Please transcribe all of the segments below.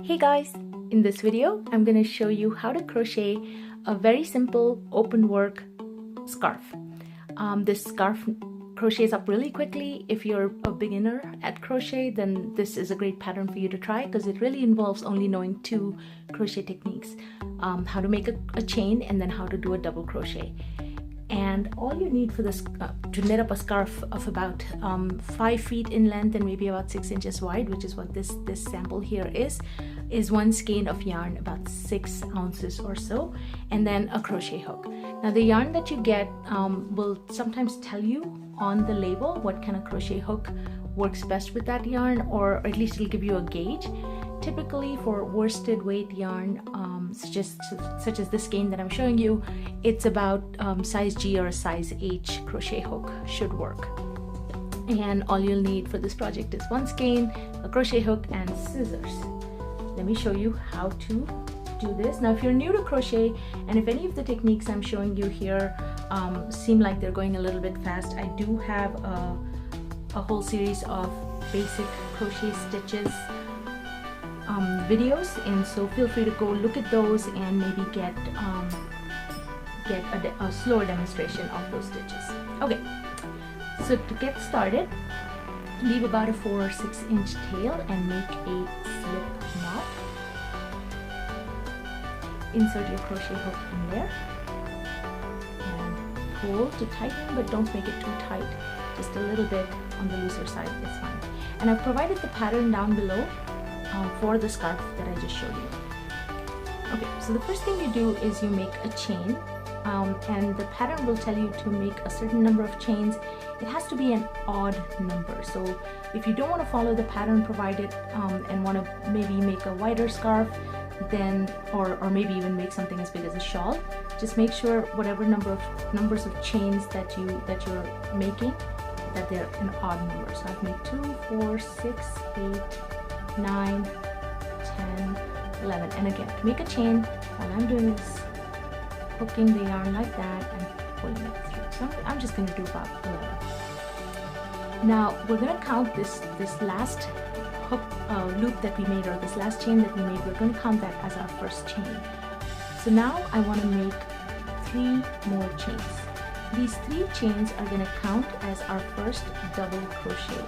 Hey guys, in this video I'm going to show you how to crochet a very simple open work scarf. This scarf crochets up really quickly. If you're a beginner at crochet, then this is a great pattern for you to try because it really involves only knowing two crochet techniques, how to make a chain and then how to do a double crochet. And all you need for this to knit up a scarf of about 5 feet in length and maybe about 6 inches wide, which is what this sample here is one skein of yarn about 6 ounces or so, and then a crochet hook. Now the yarn that you get will sometimes tell you on the label what kind of crochet hook works best with that yarn, or at least it'll give you a gauge. Typically for worsted weight yarn, such as this skein that I'm showing you, it's about size G or a size H crochet hook should work. And all you'll need for this project is one skein, a crochet hook, and scissors. Let me show you how to do this. Now if you're new to crochet, and if any of the techniques I'm showing you here seem like they're going a little bit fast, I do have a whole series of basic crochet stitches videos, and so feel free to go look at those and maybe get a slower demonstration of those stitches. Okay, so to get started, leave about a 4 or 6 inch tail and make a slip knot. Insert your crochet hook in there and pull to tighten, but don't make it too tight, just a little bit on the looser side is fine. And I've provided the pattern down below for the scarf that I just showed you. Okay, so the first thing you do is you make a chain, and the pattern will tell you to make a certain number of chains. It has to be an odd number. So if you don't want to follow the pattern provided and want to maybe make a wider scarf, then or maybe even make something as big as a shawl, just make sure whatever numbers of chains that you're making, that they're an odd number. So I've made 2, 4, 6, 8, 9, 10, 11. And again, to make a chain, all I'm doing is hooking the yarn like that and pulling it through. So I'm just going to do about 11. Now we're going to count this last hook loop that we made, or this last chain that we made. We're going to count that as our first chain. So now I want to make 3 more chains. These 3 chains are going to count as our first double crochet.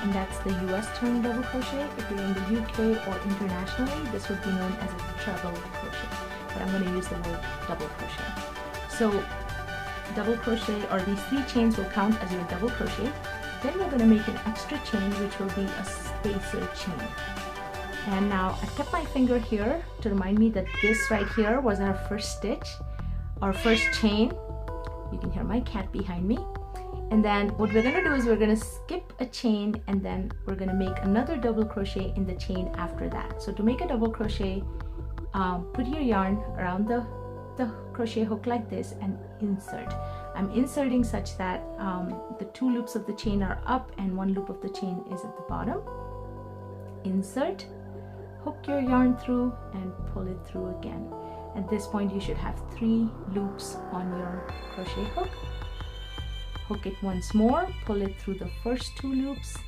And that's the US term double crochet. If you're in the UK or internationally, this would be known as a treble crochet. But I'm going to use the word double crochet. So double crochet, or these 3 chains will count as your double crochet. Then we're going to make an extra chain, which will be a spacer chain. And now I kept my finger here to remind me that this right here was our first stitch, our first chain. You can hear my cat behind me. And then what we're going to do is we're going to skip a chain, and then we're going to make another double crochet in the chain after that. So to make a double crochet, put your yarn around the crochet hook like this and insert. I'm inserting such that the 2 loops of the chain are up and 1 loop of the chain is at the bottom. Insert, hook your yarn through and pull it through again. At this point you should have 3 loops on your crochet hook. Hook it once more, pull it through the first 2 loops,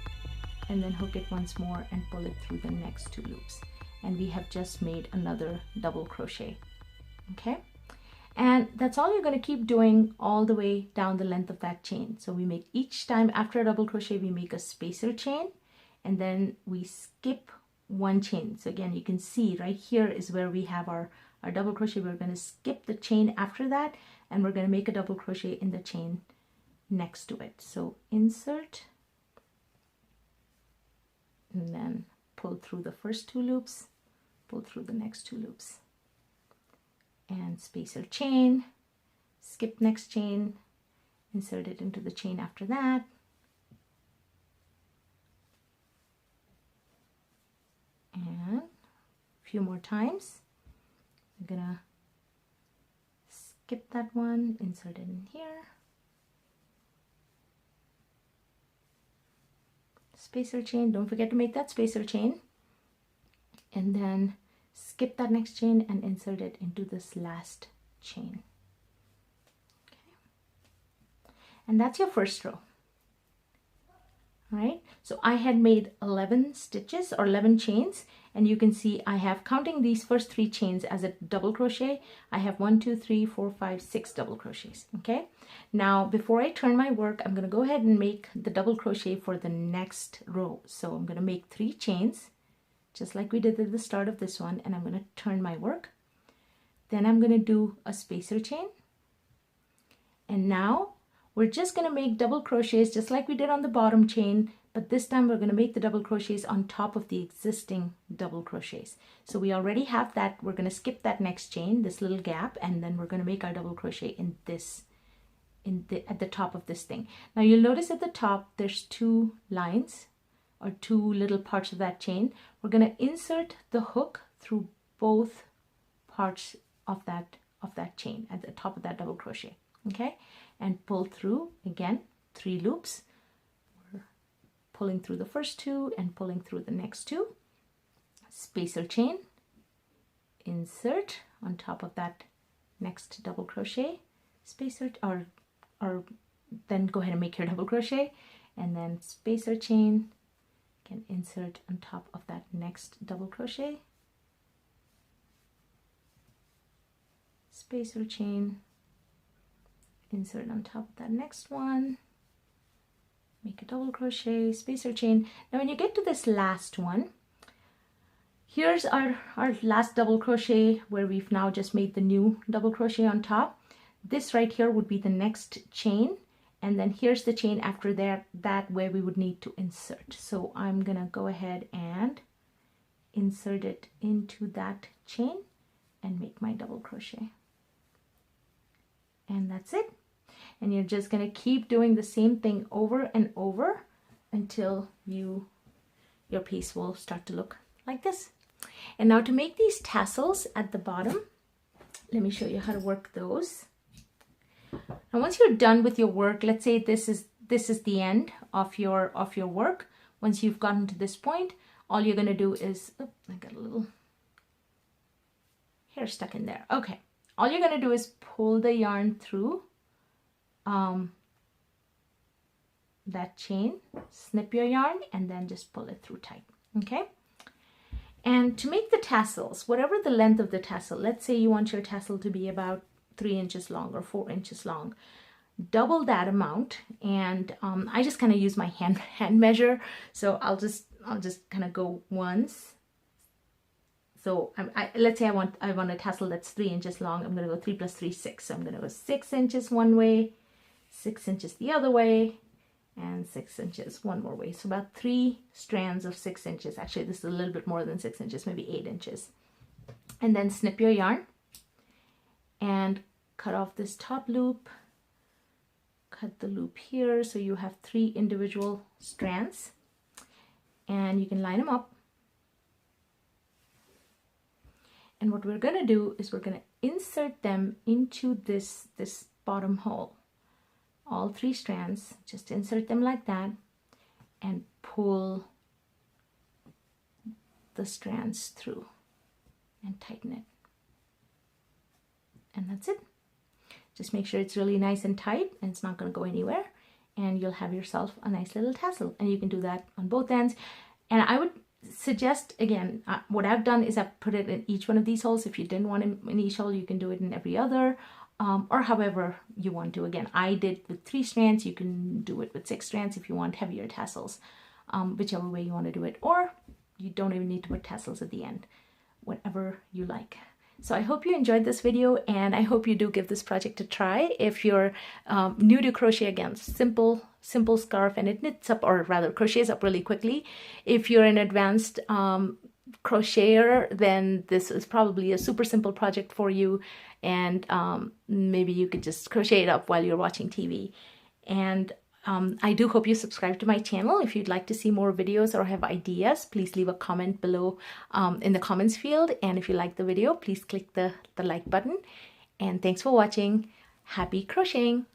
and then hook it once more and pull it through the next 2 loops. And we have just made another double crochet. Okay? And that's all you're going to keep doing all the way down the length of that chain. So we make, each time after a double crochet, we make a spacer chain, and then we skip 1 chain. So again, you can see right here is where we have our double crochet. We're going to skip the chain after that, and we're going to make a double crochet in the chain next to it. So insert, and then pull through the first 2 loops, pull through the next 2 loops, and spacer chain, skip next chain, insert it into the chain after that, and a few more times. I'm gonna skip that one, insert it in here, spacer chain, don't forget to make that spacer chain, and then skip that next chain and insert it into this last chain. Okay. And that's your first row. All right, so I had made 11 stitches or 11 chains, and you can see I have, counting these first 3 chains as a double crochet, I have 1, 2, 3, 4, 5, 6 double crochets. Okay, now before I turn my work, I'm going to go ahead and make the double crochet for the next row. So I'm going to make 3 chains just like we did at the start of this one, and I'm going to turn my work. Then I'm going to do a spacer chain, and now we're just going to make double crochets just like we did on the bottom chain, but this time we're going to make the double crochets on top of the existing double crochets. So we already have that. We're going to skip that next chain, this little gap, and then we're going to make our double crochet in this, at the top of this thing. Now you'll notice at the top there's 2 lines or 2 little parts of that chain. We're going to insert the hook through both parts of that chain at the top of that double crochet. Okay, and pull through again 3 loops. We're pulling through the first 2 and pulling through the next 2. Spacer chain, insert on top of that next double crochet, spacer, or then go ahead and make your double crochet, and then spacer chain, can insert on top of that next double crochet, spacer chain, insert on top of that next one, make a double crochet, spacer chain. Now when you get to this last one, here's our last double crochet where we've now just made the new double crochet on top. This right here would be the next chain, and then here's the chain after that where we would need to insert. So I'm gonna go ahead and insert it into that chain and make my double crochet, and that's it. And you're just going to keep doing the same thing over and over until your piece will start to look like this. And now to make these tassels at the bottom, let me show you how to work those. Now once you're done with your work, let's say this is the end of your work. Once you've gotten to this point, all you're going to do is, oh, I got a little hair stuck in there. Okay, all you're going to do is pull the yarn through that chain, snip your yarn, and then just pull it through tight. Okay, and to make the tassels, whatever the length of the tassel, let's say you want your tassel to be about 3 inches long or 4 inches long, double that amount. And I just kind of use my hand measure, so I'll just kind of go once. So let's say I want a tassel that's 3 inches long. I'm going to go 3 plus 3, 6. So I'm going to go 6 inches one way, 6 inches the other way, and 6 inches one more way. So about 3 strands of 6 inches. Actually, this is a little bit more than 6 inches, maybe 8 inches. And then snip your yarn and cut off this top loop. Cut the loop here so you have 3 individual strands, and you can line them up. And what we're going to do is we're going to insert them into this bottom hole. All 3 strands, just insert them like that and pull the strands through and tighten it. And that's it. Just make sure it's really nice and tight and it's not going to go anywhere, and you'll have yourself a nice little tassel. And you can do that on both ends. And I would suggest, again, what I've done is I've put it in each one of these holes. If you didn't want it in each hole, you can do it in every other, or however you want to. Again, I did with 3 strands. You can do it with 6 strands if you want heavier tassels, whichever way you want to do it. Or you don't even need to put tassels at the end, whatever you like. So I hope you enjoyed this video, and I hope you do give this project a try. If you're new to crochet, again, simple scarf, and it knits up, or rather crochets up really quickly. If you're an advanced crocheter, then this is probably a super simple project for you, and maybe you could just crochet it up while you're watching TV. And I do hope you subscribe to my channel. If you'd like to see more videos or have ideas, please leave a comment below in the comments field. And if you like the video, please click the like button. And thanks for watching. Happy crocheting!